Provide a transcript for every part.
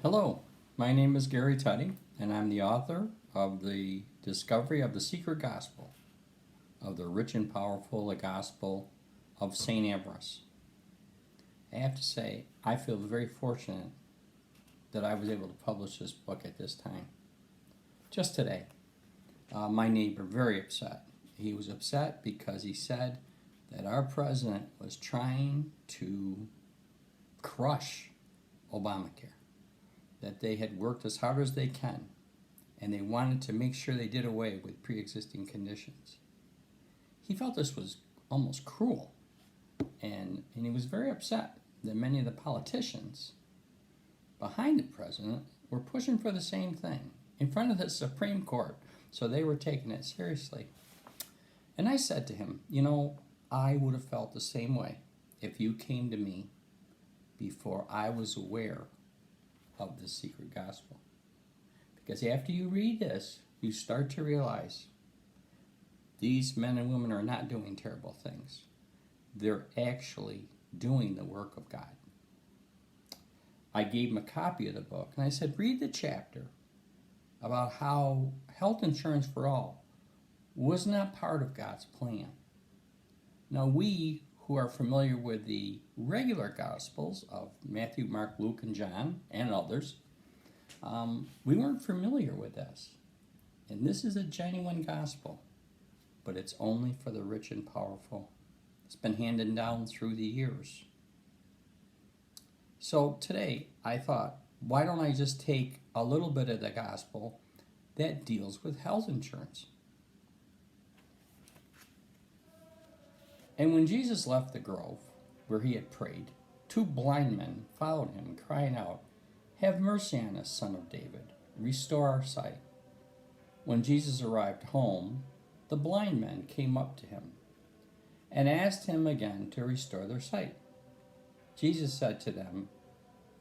Hello, my name is Gary Tuddy, and I'm the author of the Discovery of the Secret Gospel of the Rich and Powerful, the Gospel of Saint Avarice. I have to say, I feel very fortunate that I was able to publish this book at this time. Just today, my neighbor, very upset. He was upset because he said that our president was trying to crush Obamacare, that they had worked as hard as they can, and they wanted to make sure they did away with pre-existing conditions. He felt this was almost cruel, and he was very upset that many of the politicians behind the president were pushing for the same thing in front of the Supreme Court, so they were taking it seriously. And I said to him, I would have felt the same way if you came to me before I was aware of the secret gospel. Because after you read this, you start to realize these men and women are not doing terrible things. They're actually doing the work of God. I gave him a copy of the book, and I said, read the chapter about how health insurance for all was not part of God's plan. Now, we who are familiar with the regular Gospels of Matthew, Mark, Luke, and John, and others, we weren't familiar with this. And this is a genuine gospel, but it's only for the rich and powerful. It's been handed down through the years. So today, I thought, why don't I just take a little bit of the gospel that deals with health insurance? And when Jesus left the grove where he had prayed, 2 blind men followed him, crying out, "Have mercy on us, Son of David. Restore our sight." When Jesus arrived home, the blind men came up to him and asked him again to restore their sight. Jesus said to them,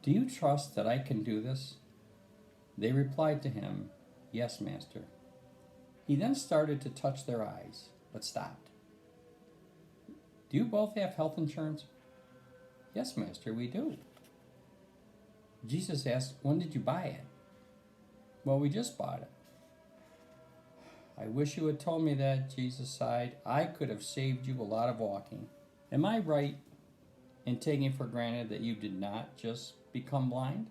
"Do you trust that I can do this?" They replied to him, "Yes, Master." He then started to touch their eyes, but stopped. "Do you both have health insurance?" "Yes, Master, we do." Jesus asked, "When did you buy it?" "Well, we just bought it." "I wish you had told me that," Jesus sighed. "I could have saved you a lot of walking." Am I right in taking for granted that you did not just become blind?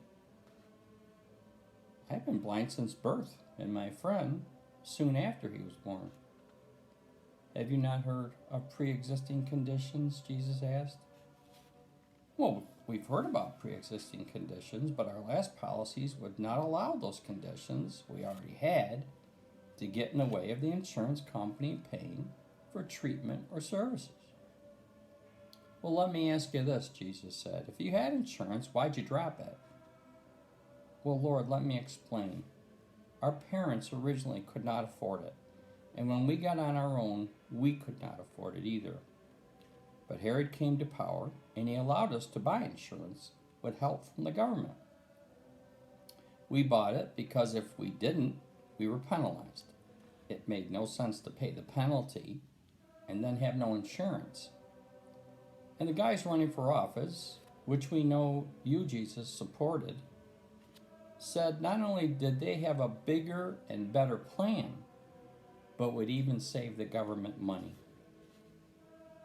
I've been blind since birth, and my friend soon after he was born. "Have you not heard of pre-existing conditions?" Jesus asked. "Well, we've heard about pre-existing conditions, but our last policies would not allow those conditions we already had to get in the way of the insurance company paying for treatment or services." "Well, let me ask you this," Jesus said. "If you had insurance, why'd you drop it?" "Well, Lord, let me explain. Our parents originally could not afford it, and when we got on our own, we could not afford it either. But Herod came to power, and he allowed us to buy insurance with help from the government. We bought it because if we didn't, we were penalized. It made no sense to pay the penalty and then have no insurance. And the guys running for office, which we know you, Jesus, supported, said not only did they have a bigger and better plan, but would even save the government money.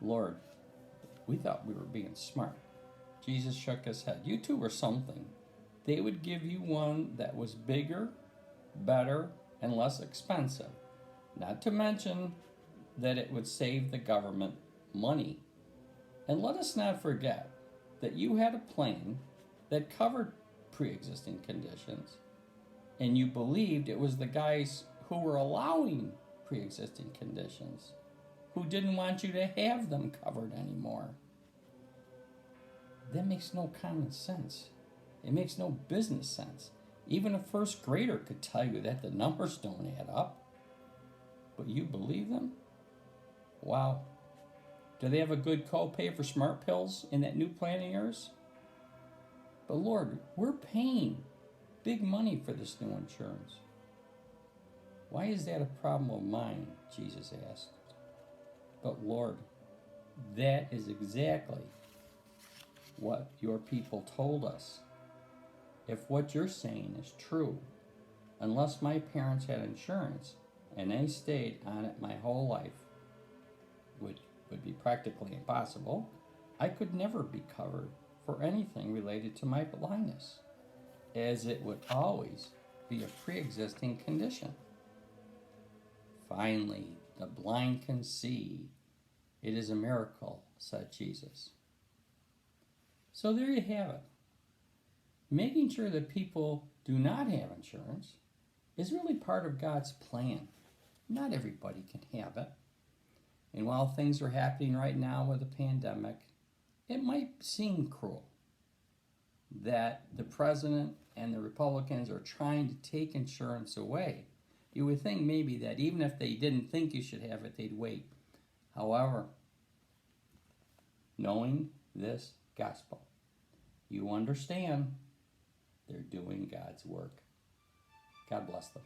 Lord, we thought we were being smart." Jesus shook his head. "You two were something. They would give you one that was bigger, better, and less expensive. Not to mention that it would save the government money. And let us not forget that you had a plan that covered pre-existing conditions, and you believed it was the guys who were allowing pre-existing conditions who didn't want you to have them covered anymore. That makes no common sense. It makes no business sense. Even a first grader could tell you that the numbers don't add up. But you believe them? Wow. Do they have a good copay for smart pills in that new plan of yours? But Lord, we're paying big money for this new insurance. Why is that a problem of mine? Jesus asked. But Lord, that is exactly what your people told us. if what you're saying is true, unless my parents had insurance and they stayed on it my whole life, which would be practically impossible, I could never be covered for anything related to my blindness, as it would always be a pre-existing condition. Finally, the blind can see. It is a miracle, said Jesus. So there you have it. Making sure that people do not have insurance is really part of God's plan. Not everybody can have it. And while things are happening right now with the pandemic, it might seem cruel that the president and the Republicans are trying to take insurance away. You would think maybe that even if they didn't think you should have it, they'd wait. However, knowing this gospel, you understand they're doing God's work. God bless them.